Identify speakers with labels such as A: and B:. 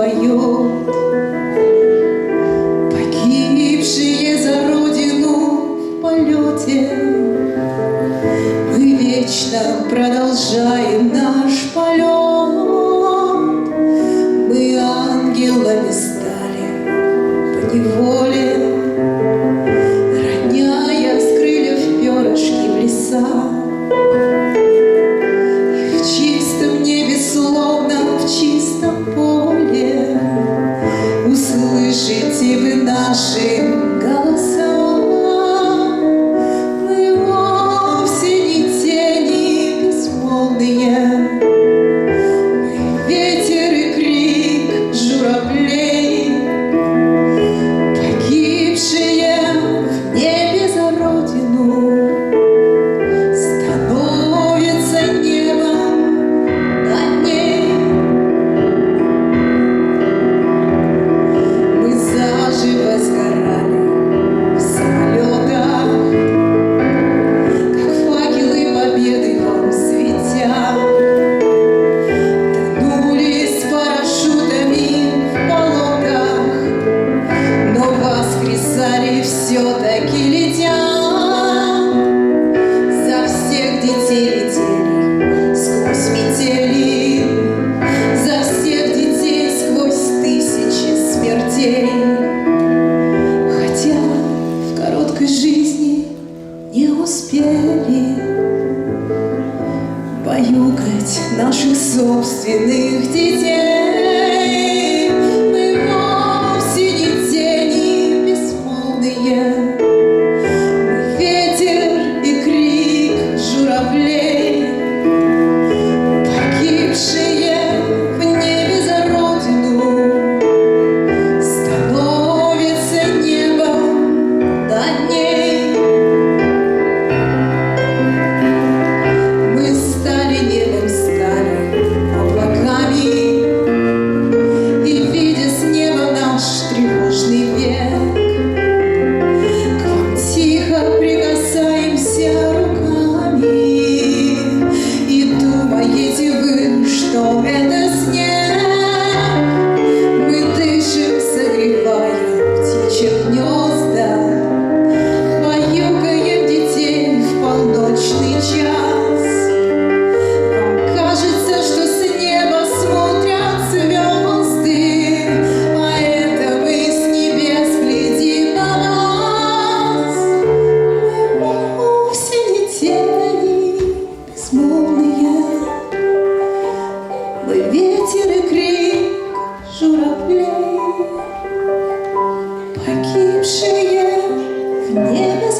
A: поет. Погибшие за родину в полете, мы вечно продолжаем наш полет. Мы ангелами стали поневоле, роняя с крыльев перышки в леса. И в чистом небе, словно в чистом поле, услышите вы наши голоса. Мы вовсе не тени безмолвные, мы ветер и крик журавлей, погибшие в небе за родину, становится небом над ней. Мы заживо сгорали в самолетах, как факелы победы вам светя, тянули с парашютами в болотах, но воскресали все-таки летя. За всех детей летели сквозь метели, за всех детей сквозь тысячи смертей. Хотя в короткой жизни не успели баюкать наших собственных детей. Мы вовсе не тени безмолвные, мы ветер и крик журавлей, погибшие в небе за родину, становится небом над ней. Мы стали небом, стали облаками, и, видя с неба наш тревожный век, к вам тихо прикасаемся руками, и думаете вы, что это снег. Мы дышим, согревая птичьи гнезда, баюкаем детей в полночный час. Вам кажется, что с неба смотрят звезды, а это мы с небес глядим на вас. Мы вовсе не тени безмолвные, мы ветер и крик журавлей, погибшие в небе